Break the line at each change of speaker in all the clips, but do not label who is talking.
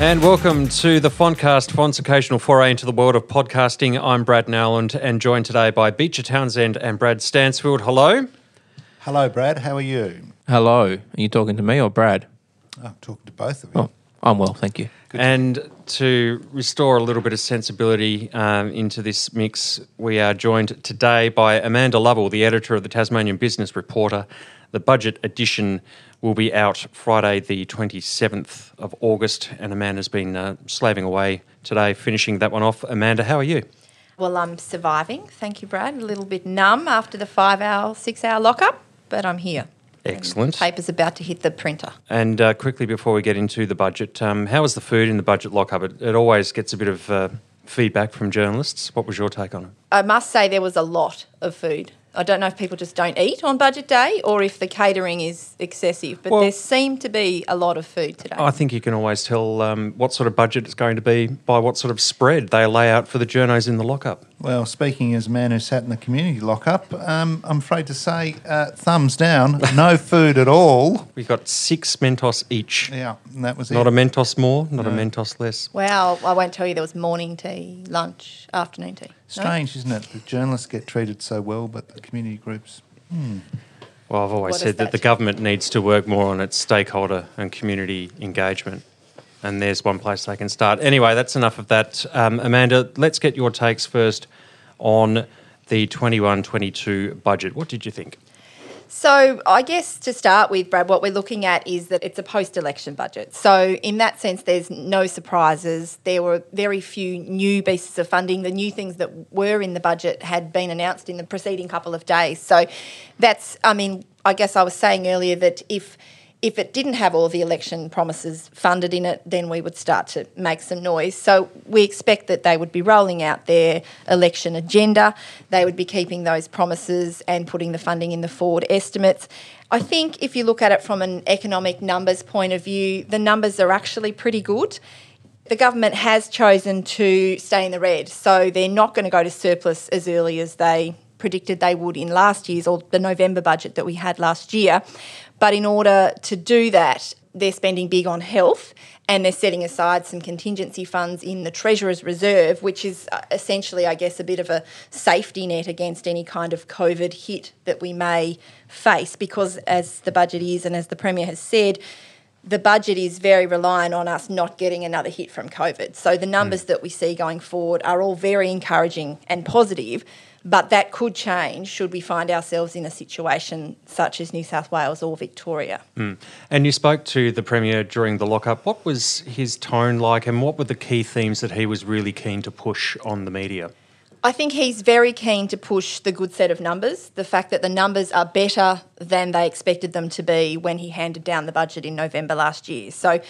And welcome to the Foncast, Fon's occasional foray into the world of podcasting. I'm Brad Nowland and joined today by Beecher Townsend and Brad Stansfield. Hello.
Hello, Brad. How are you?
Hello. Are you talking to me or Brad?
I'm talking to both of you.
Oh, I'm well, thank you.
And to restore a little bit of sensibility into this mix, we are joined today by Amanda Lovell, the editor of the Tasmanian Business Reporter. The budget edition will be out Friday the 27th of August, and Amanda's been slaving away today, finishing that one off. Amanda, how are you?
Well, I'm surviving. Thank you, Brad. A little bit numb after the 6-hour lockup, but I'm here.
Excellent.
And the paper's about to hit the printer.
And quickly before we get into the budget, how was the food in the budget lockup? It always gets a bit of feedback from journalists. What was your take on it?
I must say there was a lot of food. I don't know if people just don't eat on budget day or if the catering is excessive, but there seemed to be a lot of food today.
I think you can always tell what sort of budget it's going to be by what sort of spread they lay out for the journos in the lockup.
Well, speaking as a man who sat in the community lockup, I'm afraid to say thumbs down, no food at all.
We got 6 Mentos each.
Yeah, and that was
Not
it.
a Mentos more, not a Mentos less.
Well, I won't tell you there was morning tea, lunch, afternoon tea.
Strange, isn't it? The journalists get treated so well, but the community groups...
Well, I've always
What
said
is
that
that?
the government needs to work more on its stakeholder and community engagement. And there's one place they can start. Anyway, that's enough of that. Amanda, let's get your takes first on the 21-22 budget. What did you think?
So I guess to start with, Brad, what we're looking at is that it's a post-election budget. So in that sense, there's no surprises. There were very few new pieces of funding. The new things that were in the budget had been announced in the preceding couple of days. So that's, I guess I was saying earlier that if it didn't have all the election promises funded in it, then we would start to make some noise. So we expect that they would be rolling out their election agenda. They would be keeping those promises and putting the funding in the forward estimates. I think if you look at it from an economic numbers point of view, the numbers are actually pretty good. The government has chosen to stay in the red, so they're not going to go to surplus as early as they predicted they would in last year's or the November budget that we had last year. But in order to do that, they're spending big on health and they're setting aside some contingency funds in the Treasurer's Reserve, which is essentially, I guess, a bit of a safety net against any kind of COVID hit that we may face because, as the budget is and as the Premier has said, the budget is very reliant on us not getting another hit from COVID. So the numbers that we see going forward are all very encouraging and positive, but that could change should we find ourselves in a situation such as New South Wales or Victoria.
And you spoke to the Premier during the lockup. What was his tone like and what were the key themes that he was really keen to push on the media?
I think he's very keen to push the good set of numbers, the fact that the numbers are better than they expected them to be when he handed down the budget in November last year. So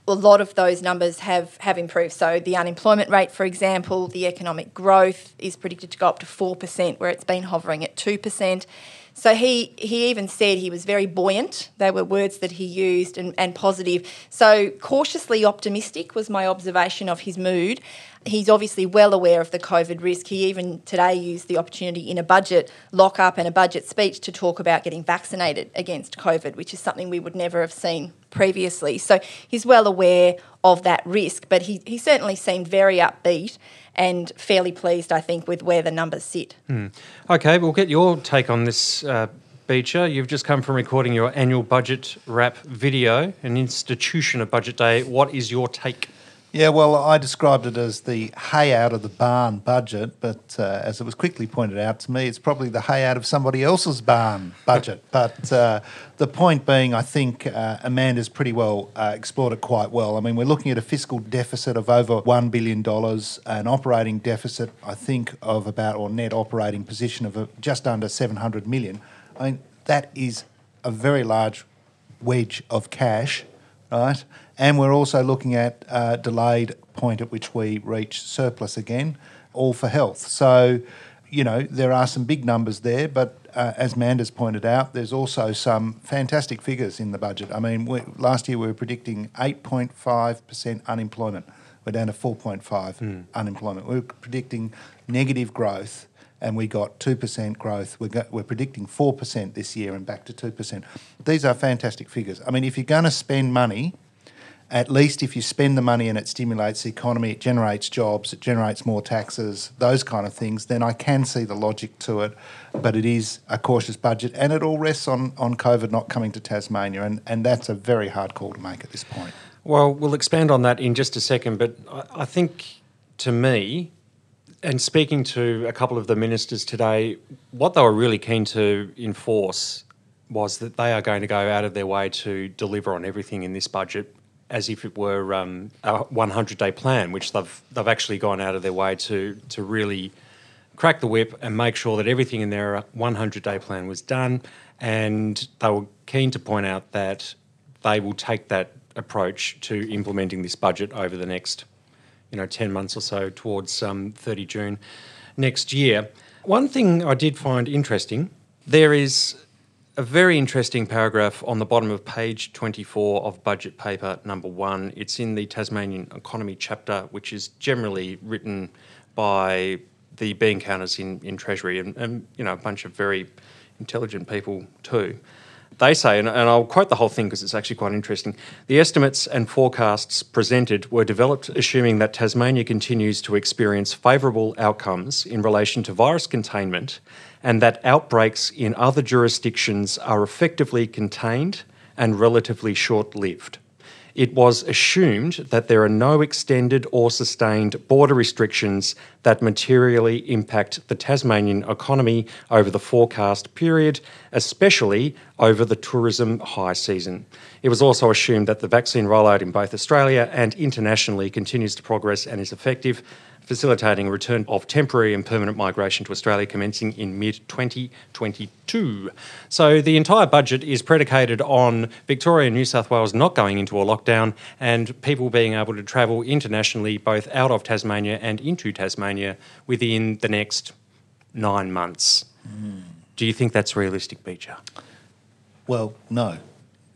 a lot of those numbers have improved. So the unemployment rate, for example, the economic growth is predicted to go up to 4%, where it's been hovering at 2%. So he even said he was very buoyant. They were words that he used and positive. So cautiously optimistic was my observation of his mood. He's obviously well aware of the COVID risk. He even today used the opportunity in a budget lockup and a budget speech to talk about getting vaccinated against COVID, which is something we would never have seen previously. So he's well aware of that risk, but he certainly seemed very upbeat and fairly pleased, I think, with where the numbers sit.
Okay, we'll get your take on this, Beecher. You've just come from recording your annual budget wrap video, an institution of Budget Day. What is your take?
Yeah, well, I described it as the hay out of the barn budget, but as it was quickly pointed out to me, it's probably the hay out of somebody else's barn budget. But the point being, I think Amanda's pretty well explored it quite well. I mean, we're looking at a fiscal deficit of over $1 billion, an operating deficit, I think, of about, or net operating position of just under 700 million. I mean, that is a very large wedge of cash, right? And we're also looking at a delayed point at which we reach surplus again, all for health. So, you know, there are some big numbers there, but as Manda's pointed out, there's also some fantastic figures in the budget. I mean, last year we were predicting 8.5% unemployment. We're down to 4.5 unemployment. We were predicting negative growth, and we got 2% growth. We're predicting 4% this year and back to 2%. These are fantastic figures. I mean, if you're going to spend money, at least if you spend the money and it stimulates the economy, it generates jobs, it generates more taxes, those kind of things, then I can see the logic to it. But it is a cautious budget, and it all rests on COVID not coming to Tasmania, and that's a very hard call to make at this point.
Well, we'll expand on that in just a second, but I think, to me, and speaking to a couple of the ministers today, what they were really keen to enforce was that they are going to go out of their way to deliver on everything in this budget as if it were a 100-day plan, which they've actually gone out of their way to really crack the whip and make sure that everything in their 100-day plan was done. And they were keen to point out that they will take that approach to implementing this budget over the next 10 months or so towards 30 June next year. One thing I did find interesting, there is a very interesting paragraph on the bottom of page 24 of budget paper number 1. It's in the Tasmanian economy chapter, which is generally written by the bean counters in Treasury and a bunch of very intelligent people too. They say, and I'll quote the whole thing because it's actually quite interesting, the estimates and forecasts presented were developed assuming that Tasmania continues to experience favourable outcomes in relation to virus containment and that outbreaks in other jurisdictions are effectively contained and relatively short-lived. It was assumed that there are no extended or sustained border restrictions that materially impact the Tasmanian economy over the forecast period, especially over the tourism high season. It was also assumed that the vaccine rollout in both Australia and internationally continues to progress and is effective, facilitating a return of temporary and permanent migration to Australia commencing in mid-2022. So the entire budget is predicated on Victoria and New South Wales not going into a lockdown and people being able to travel internationally, both out of Tasmania and into Tasmania, within the next 9 months. Do you think that's realistic, Beecher?
Well, no,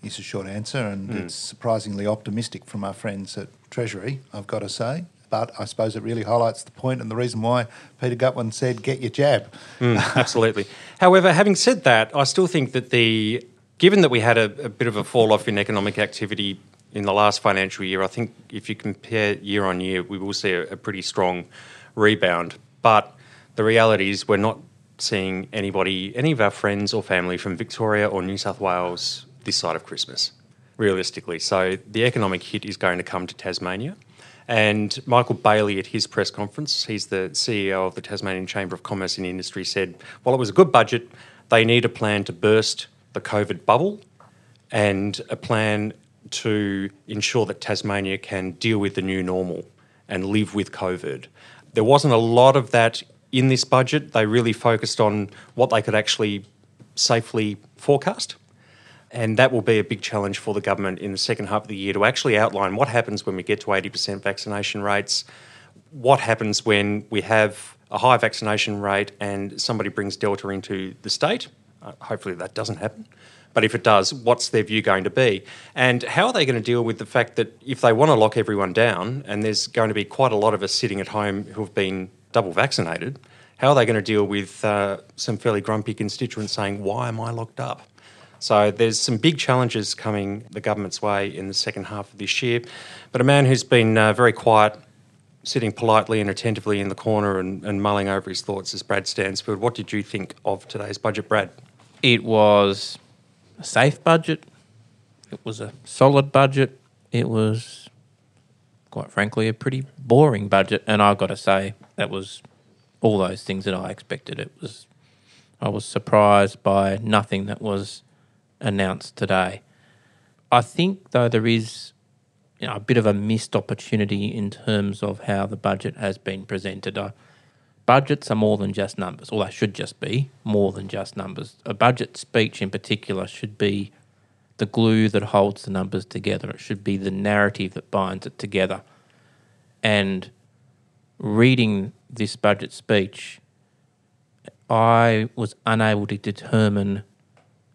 is a short answer, and it's surprisingly optimistic from our friends at Treasury, I've got to say. But I suppose it really highlights the point and the reason why Peter Gutwin said, get your jab.
Absolutely. However, having said that, I still think that given that we had a bit of a fall-off in economic activity in the last financial year, I think if you compare year on year, we will see a pretty strong rebound. But the reality is we're not seeing any of our friends or family from Victoria or New South Wales this side of Christmas, realistically. So the economic hit is going to come to Tasmania. And Michael Bailey at his press conference, he's the CEO of the Tasmanian Chamber of Commerce and Industry, said, while it was a good budget, they need a plan to burst the COVID bubble and a plan to ensure that Tasmania can deal with the new normal and live with COVID. There wasn't a lot of that in this budget. They really focused on what they could actually safely forecast. And that will be a big challenge for the government in the second half of the year to actually outline what happens when we get to 80% vaccination rates, what happens when we have a high vaccination rate and somebody brings Delta into the state. Hopefully that doesn't happen. But if it does, what's their view going to be? And how are they going to deal with the fact that if they want to lock everyone down, and there's going to be quite a lot of us sitting at home who have been double vaccinated, how are they going to deal with some fairly grumpy constituents saying, why am I locked up? So there's some big challenges coming the government's way in the second half of this year. But a man who's been very quiet, sitting politely and attentively in the corner and mulling over his thoughts is Brad Stansfield. What did you think of today's budget, Brad?
It was a safe budget. It was a solid budget. It was, quite frankly, a pretty boring budget. And I've got to say, that was all those things that I expected. I was surprised by nothing that was announced today. I think, though, there is a bit of a missed opportunity in terms of how the budget has been presented. Budgets are more than just numbers, or they should just be more than just numbers. A budget speech in particular should be the glue that holds the numbers together. It should be the narrative that binds it together. And reading this budget speech, I was unable to determine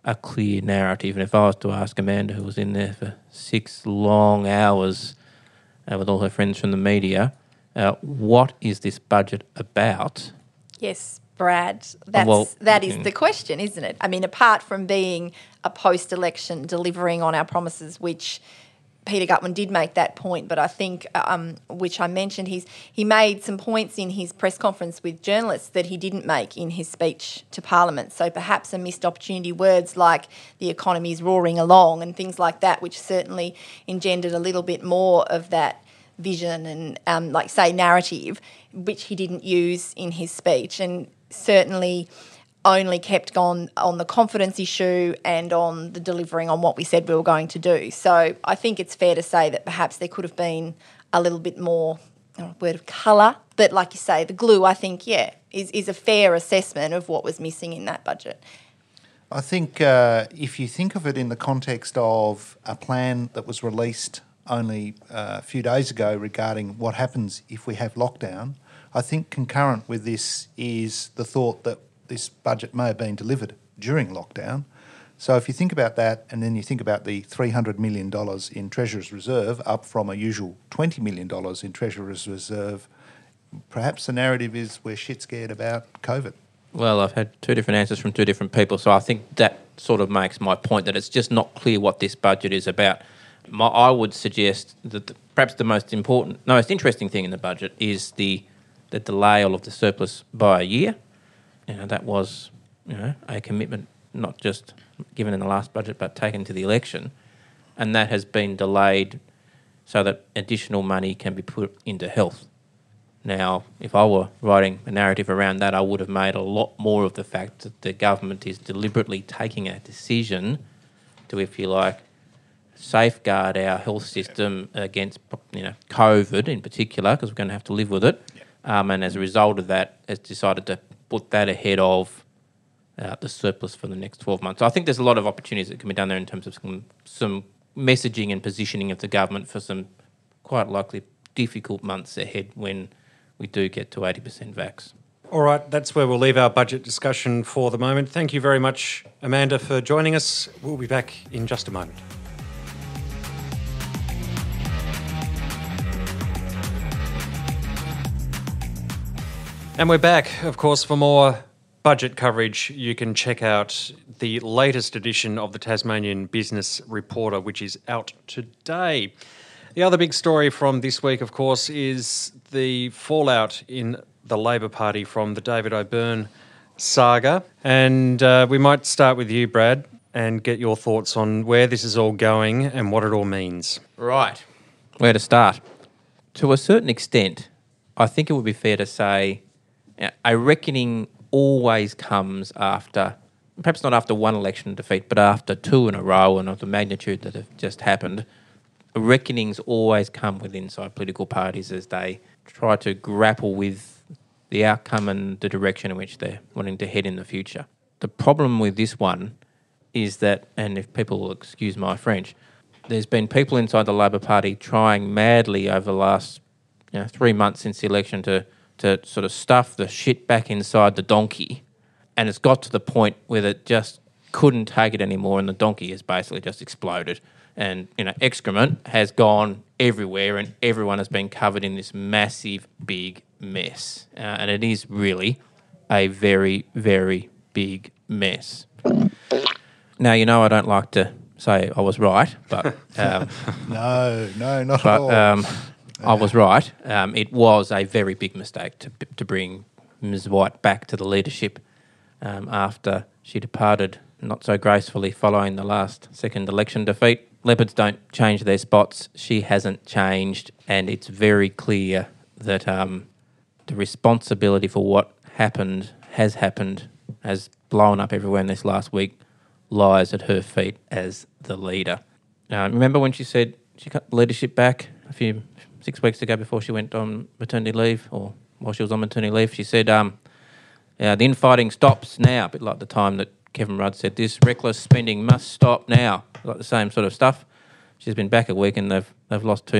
a clear narrative. And if I was to ask Amanda, who was in there for 6 long hours with all her friends from the media, what is this budget about?
Yes, Brad, that is the question, isn't it? I mean, apart from being a post-election delivering on our promises, which Peter Gutman did make that point, but I think, which I mentioned, he made some points in his press conference with journalists that he didn't make in his speech to Parliament. So perhaps a missed opportunity, words like the economy is roaring along and things like that, which certainly engendered a little bit more of that vision and, like, say, narrative, which he didn't use in his speech, and certainly only kept on the confidence issue and on the delivering on what we said we were going to do. So I think it's fair to say that perhaps there could have been a little bit more, word of colour, but like you say, the glue, I think, is a fair assessment of what was missing in that budget.
I think if you think of it in the context of a plan that was released only a few days ago regarding what happens if we have lockdown, I think concurrent with this is the thought that this budget may have been delivered during lockdown. So if you think about that, and then you think about the $300 million in Treasurer's Reserve, up from a usual $20 million in Treasurer's Reserve, perhaps the narrative is we're shit scared about COVID.
Well, I've had two different answers from two different people, so I think that sort of makes my point that it's just not clear what this budget is about. I would suggest that perhaps the most interesting thing in the budget is the delay of the surplus by a year. That was, a commitment not just given in the last budget but taken to the election, and that has been delayed so that additional money can be put into health. Now, if I were writing a narrative around that, I would have made a lot more of the fact that the government is deliberately taking a decision to, if you like, safeguard our health system against, COVID in particular, because we're going to have to live with it. And as a result of that, has decided to put that ahead of the surplus for the next 12 months. So I think there's a lot of opportunities that can be done there in terms of some messaging and positioning of the government for some quite likely difficult months ahead when we do get to 80% vax.
All right, that's where we'll leave our budget discussion for the moment. Thank you very much, Amanda, for joining us. We'll be back in just a moment. And we're back, of course, for more budget coverage. You can check out the latest edition of the Tasmanian Business Reporter, which is out today. The other big story from this week, of course, is the fallout in the Labor Party from the David O'Byrne saga. And we might start with you, Brad, and get your thoughts on where this is all going and what it all means.
Right. Where to start? To a certain extent, I think it would be fair to say a reckoning always comes after, perhaps not after one election defeat, but after two in a row and of the magnitude that have just happened. Reckonings always come with inside political parties as they try to grapple with the outcome and the direction in which they're wanting to head in the future. The problem with this one is that, and if people will excuse my French, there's been people inside the Labor Party trying madly over the last 3 months since the election to sort of stuff the shit back inside the donkey, and it's got to the point where it just couldn't take it anymore, and the donkey has basically just exploded. And, excrement has gone everywhere, and everyone has been covered in this massive, big mess. And it is really a very, very big mess. Now, I don't like to say I was right, but...
No, not at all.
I was right. It was a very big mistake to bring Ms. White back to the leadership after she departed not so gracefully following the last second election defeat. Leopards don't change their spots. She hasn't changed, and it's very clear that the responsibility for what happened, has blown up everywhere in this last week, lies at her feet as the leader. Remember when she said she got leadership back 6 weeks ago before she went on maternity leave, or while she was on maternity leave? She said, the infighting stops now, a bit like the time that Kevin Rudd said this reckless spending must stop now, like the same sort of stuff. She's been back a week and they've lost two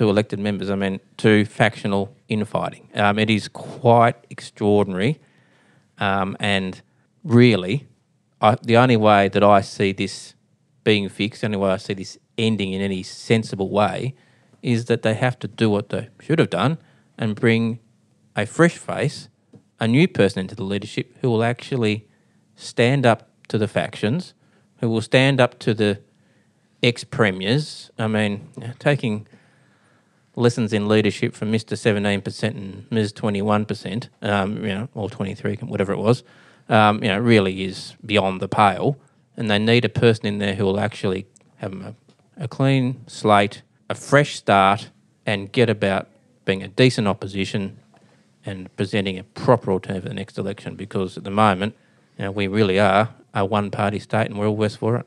elected members, to factional infighting. It is quite extraordinary, and really, the only way that I see this being fixed, the only way I see this ending in any sensible way, is that they have to do what they should have done and bring a fresh face, a new person into the leadership who will actually stand up to the factions, who will stand up to the ex-premiers. I mean, taking lessons in leadership from Mr. 17% and Ms. 21%, or 23, whatever it was, really is beyond the pale. And they need a person in there who will actually have a clean slate, a fresh start, and get about being a decent opposition and presenting a proper alternative for the next election, because at the moment, we really are a one-party state and we're all worse for it.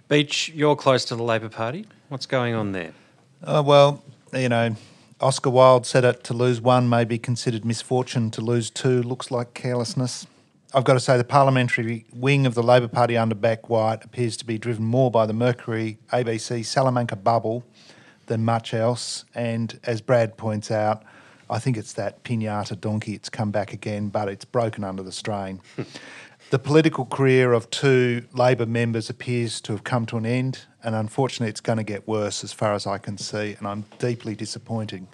Beach, you're close to the Labor Party. What's going on there?
Oscar Wilde said it, to lose one may be considered misfortune, to lose two looks like carelessness. I've got to say the parliamentary wing of the Labor Party under Beck White appears to be driven more by the Mercury ABC Salamanca bubble than much else. And as Brad points out, I think it's that pinata donkey. It's come back again, but it's broken under the strain. The political career of two Labor members appears to have come to an end, and unfortunately it's going to get worse as far as I can see, and I'm deeply disappointed.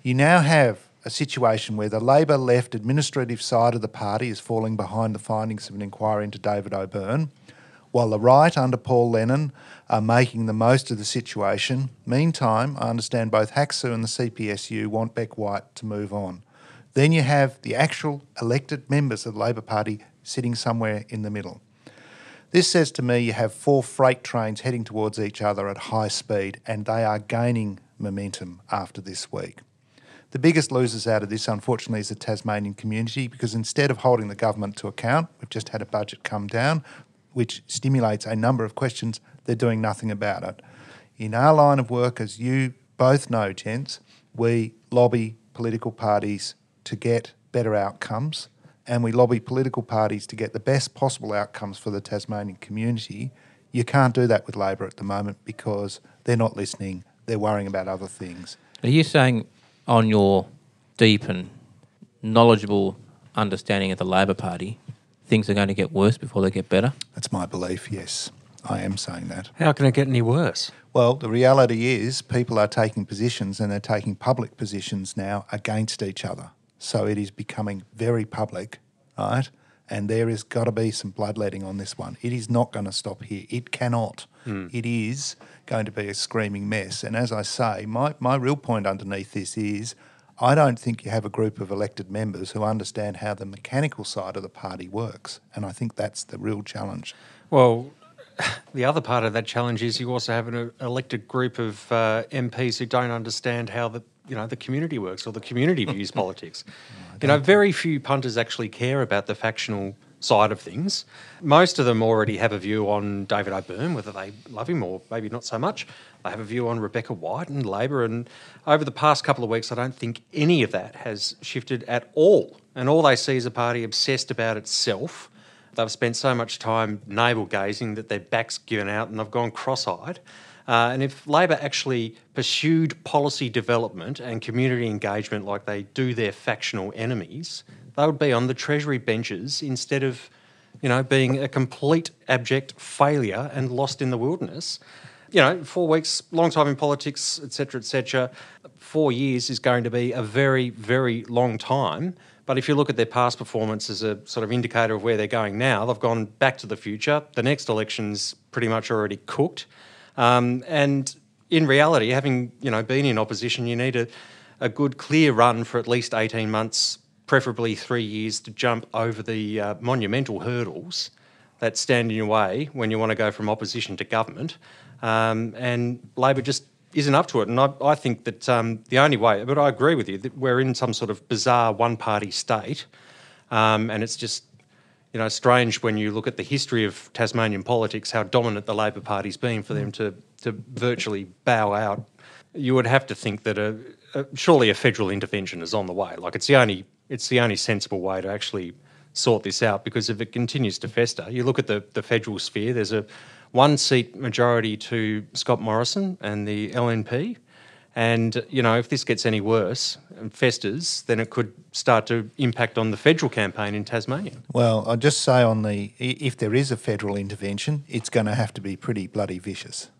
You now have a situation where the Labor left administrative side of the party is falling behind the findings of an inquiry into David O'Byrne, while the right under Paul Lennon are making the most of the situation. Meantime, I understand both HACSU and the CPSU want Beck White to move on. Then you have the actual elected members of the Labor Party sitting somewhere in the middle. This says to me you have four freight trains heading towards each other at high speed, and they are gaining momentum after this week. The biggest losers out of this, unfortunately, is the Tasmanian community, because instead of holding the government to account, we've just had a budget come down, which stimulates a number of questions. They're doing nothing about it. In our line of work, as you both know, gents, we lobby political parties to get better outcomes, and we lobby political parties to get the best possible outcomes for the Tasmanian community. You can't do that with Labor at the moment because they're not listening. They're worrying about other things.
Are you saying, on your deep and knowledgeable understanding of the Labor Party, things are going to get worse before they get better?
That's my belief, yes. I am saying that.
How can it get any worse?
Well, the reality is people are taking positions, and they're taking public positions now against each other. So it is becoming very public, right? And there has got to be some bloodletting on this one. It is not going to stop here. It cannot. It is going to be a screaming mess. And as I say, my real point underneath this is I don't think you have a group of elected members who understand how the mechanical side of the party works. And I think that's the real challenge.
Well, the other part of that challenge is you also have an elected group of MPs who don't understand how the community works or the community views politics. Very few punters actually care about the factional side of things. Most of them already have a view on David O'Byrne, whether they love him or maybe not so much. They have a view on Rebecca White and Labor, and over the past couple of weeks I don't think any of that has shifted at all. And all they see is a party obsessed about itself. They've spent so much time navel-gazing that their back's given out and they've gone cross-eyed. And if Labor actually pursued policy development and community engagement like they do their factional enemies, they would be on the Treasury benches instead of, being a complete abject failure and lost in the wilderness. 4 weeks, long time in politics, etc., etc. 4 years is going to be a very, very long time. But if you look at their past performance as a sort of indicator of where they're going now, they've gone back to the future. The next election's pretty much already cooked. And in reality, having been in opposition, you need a good clear run for at least 18 months, preferably 3 years, to jump over the monumental hurdles that stand in your way when you want to go from opposition to government. And Labor just isn't up to it. And I think that the only way, but I agree with you, that we're in some sort of bizarre one-party state, and it's just strange when you look at the history of Tasmanian politics, how dominant the Labor Party's been for them to virtually bow out. You would have to think that surely a federal intervention is on the way. Like it's the only sensible way to actually sort this out, because if it continues to fester, you look at the federal sphere, there's a one-seat majority to Scott Morrison and the LNP. And, if this gets any worse and festers, then it could start to impact on the federal campaign in Tasmania.
Well, I'll just say if there is a federal intervention, it's going to have to be pretty bloody vicious.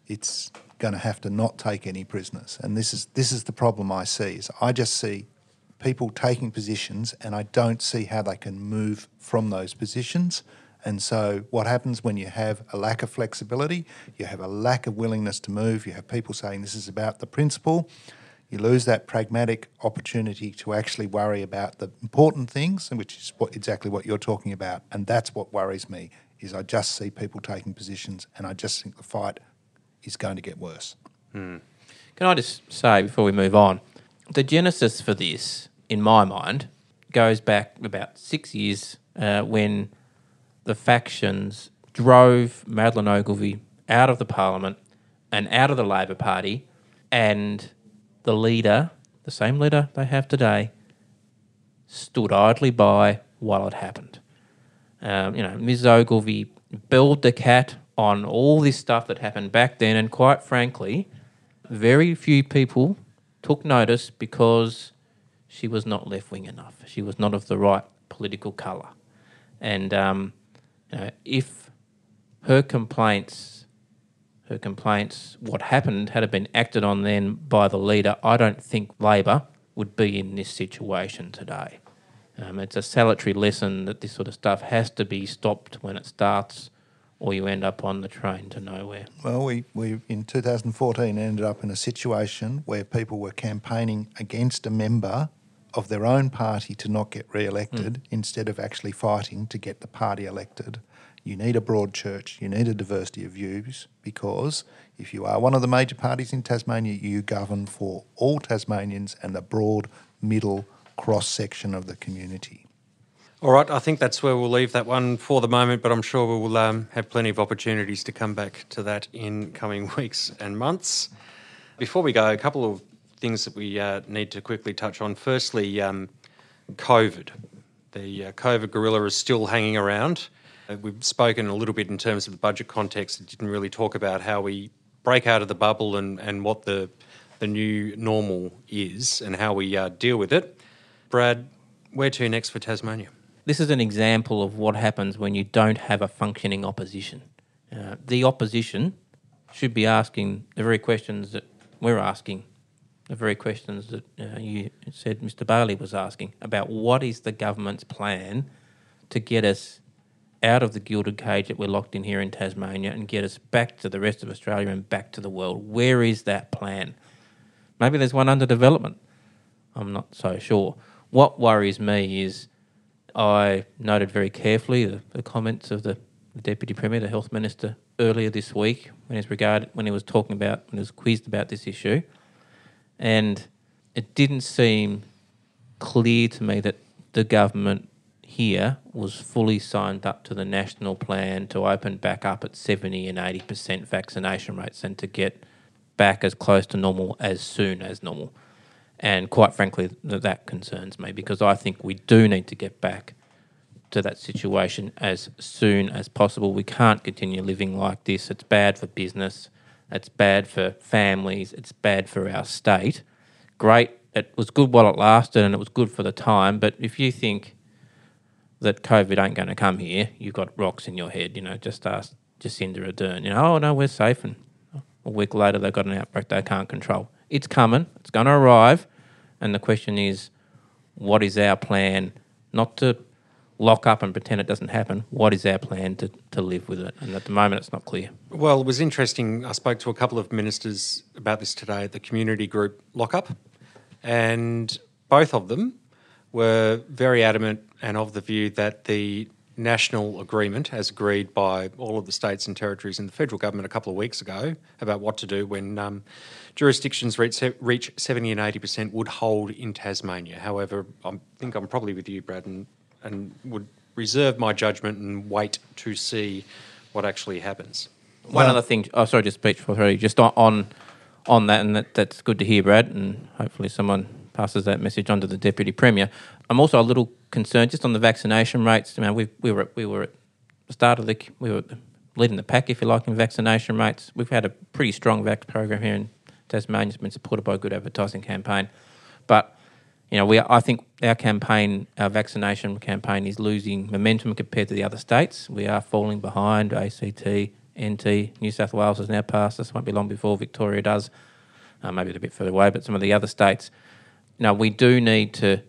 It's going to have to not take any prisoners. And this is the problem I see, is I just see people taking positions and I don't see how they can move from those positions. And so what happens when you have a lack of flexibility, you have a lack of willingness to move, you have people saying this is about the principle, you lose that pragmatic opportunity to actually worry about the important things, and which is exactly what you're talking about. And that's what worries me, is I just see people taking positions and I just think the fight is going to get worse.
Can I just say, before we move on, the genesis for this, in my mind, goes back about 6 years when the factions drove Madeleine Ogilvie out of the Parliament and out of the Labor Party, and the leader, the same leader they have today, stood idly by while it happened. Ms Ogilvie belled the cat on all this stuff that happened back then, and quite frankly, very few people took notice because she was not left-wing enough. She was not of the right political colour. And if her complaints, what happened, had been acted on then by the leader, I don't think Labor would be in this situation today. It's a salutary lesson that this sort of stuff has to be stopped when it starts, or you end up on the train to nowhere.
Well, we in 2014 ended up in a situation where people were campaigning against a member of their own party to not get re-elected instead of actually fighting to get the party elected. You need a broad church, you need a diversity of views, because if you are one of the major parties in Tasmania, you govern for all Tasmanians and the broad middle cross-section of the community.
All right, I think that's where we'll leave that one for the moment, but I'm sure we will have plenty of opportunities to come back to that in coming weeks and months. Before we go, a couple of things that we need to quickly touch on. Firstly, COVID. The COVID gorilla is still hanging around. We've spoken a little bit in terms of the budget context. It didn't really talk about how we break out of the bubble and what the new normal is and how we deal with it. Brad, where to next for Tasmania?
This is an example of what happens when you don't have a functioning opposition. The opposition should be asking the very questions that we're asking, the very questions that you said Mr. Bailey was asking, about what is the government's plan to get us out of the gilded cage that we're locked in here in Tasmania and get us back to the rest of Australia and back to the world. Where is that plan? Maybe there's one under development. I'm not so sure. What worries me is I noted very carefully the comments of the Deputy Premier, the Health Minister, earlier this week when he was quizzed about this issue, and it didn't seem clear to me that the government here was fully signed up to the national plan to open back up at 70 and 80% vaccination rates and to get back as close to normal as soon as normal. And quite frankly, that concerns me, because I think we do need to get back to that situation as soon as possible. We can't continue living like this. It's bad for business. It's bad for families. It's bad for our state. Great, it was good while it lasted and it was good for the time, but if you think that COVID ain't going to come here, you've got rocks in your head. Just ask Jacinda Ardern. Oh, no, we're safe. And a week later, they've got an outbreak they can't control. It's coming. It's going to arrive. And the question is, what is our plan? Not to lock up and pretend it doesn't happen. What is our plan to live with it? And at the moment, it's not clear.
Well, it was interesting. I spoke to a couple of ministers about this today at the community group lockup, and both of them were very adamant and of the view that the national agreement, as agreed by all of the states and territories and the federal government a couple of weeks ago about what to do when jurisdictions reach 70 and 80%, would hold in Tasmania. However, I think I'm probably with you, Brad, and would reserve my judgment and wait to see what actually happens.
One other thing, just speech for three, just on that, and that's good to hear, Brad, and hopefully someone passes that message on to the Deputy Premier. I'm also a little concerned just on the vaccination rates. We were at the start of we were leading the pack, if you like, in vaccination rates. We've had a pretty strong vax program here in Tasmania. It's been supported by a good advertising campaign, but I think our vaccination campaign is losing momentum compared to the other states. We are falling behind. ACT, NT, New South Wales has now passed us. Won't be long before Victoria does. Maybe a bit further away, but some of the other states. We do need to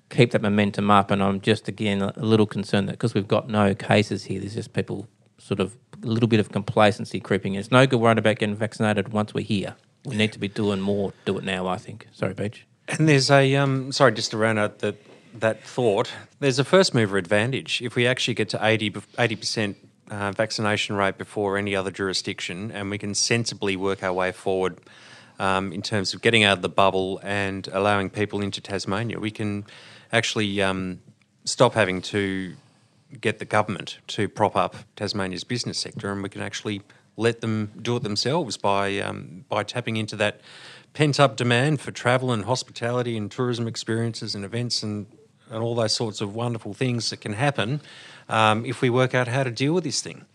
keep that momentum up. And I'm just, again, a little concerned that because we've got no cases here, there's just people sort of a little bit of complacency creeping in. It's no good worrying about getting vaccinated once we're here. We need to be doing more. Do it now, I think. Sorry, Beach.
And there's a, sorry, just to round out that thought, there's a first mover advantage. If we actually get to 80% vaccination rate before any other jurisdiction, and we can sensibly work our way forward in terms of getting out of the bubble and allowing people into Tasmania, we can actually stop having to get the government to prop up Tasmania's business sector, and we can actually let them do it themselves by tapping into that pent-up demand for travel and hospitality and tourism experiences and events and all those sorts of wonderful things that can happen if we work out how to deal with this thing.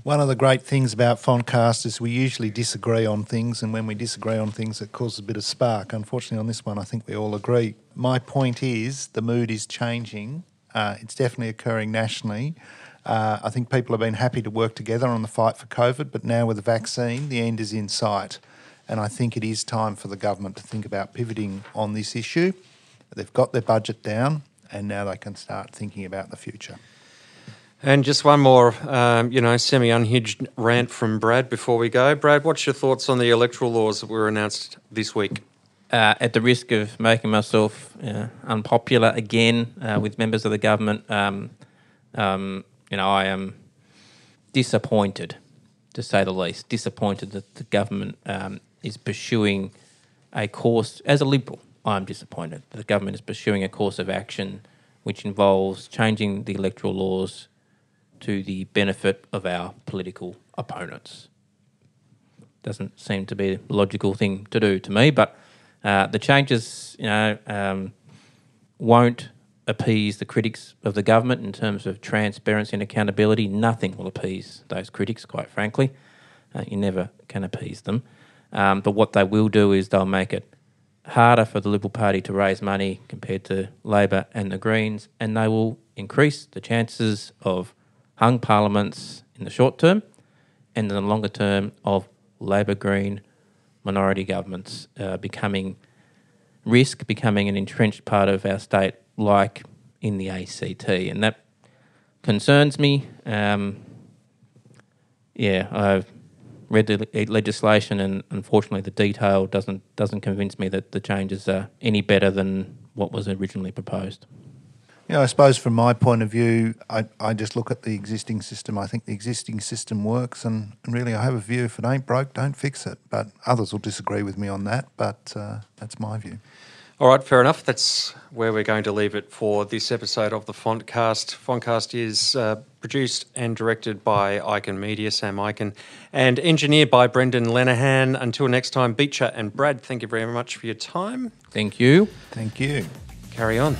One of the great things about Fontcast is we usually disagree on things, and when we disagree on things, it causes a bit of spark. Unfortunately, on this one, I think we all agree. My point is the mood is changing. It's definitely occurring nationally. I think people have been happy to work together on the fight for COVID, but now with the vaccine, the end is in sight. And I think it is time for the government to think about pivoting on this issue. They've got their budget down, and now they can start thinking about the future.
And just one more, semi-unhinged rant from Brad before we go. Brad, what's your thoughts on the electoral laws that were announced this week?
At the risk of making myself unpopular again with members of the government, I am disappointed, to say the least, disappointed that the government is pursuing a course. As a Liberal, I'm disappointed that the government is pursuing a course of action which involves changing the electoral laws to the benefit of our political opponents. Doesn't seem to be a logical thing to do to me, but the changes, won't appease the critics of the government in terms of transparency and accountability. Nothing will appease those critics, quite frankly. You never can appease them. But what they will do is they'll make it harder for the Liberal Party to raise money compared to Labor and the Greens, and they will increase the chances of hung parliaments in the short term and in the longer term of Labor, Green, minority governments becoming an entrenched part of our state, like in the ACT, and that concerns me. I've read the legislation, and unfortunately, the detail doesn't convince me that the changes are any better than what was originally proposed.
I suppose from my point of view, I just look at the existing system. I think the existing system works, and really I have a view, if it ain't broke, don't fix it. But others will disagree with me on that, but that's my view.
All right, fair enough. That's where we're going to leave it for this episode of the Fontcast. Fontcast is produced and directed by Icon Media, Sam Icon, and engineered by Brendan Lenihan. Until next time, Beecher and Brad, thank you very much for your time.
Thank you.
Thank you.
Carry on.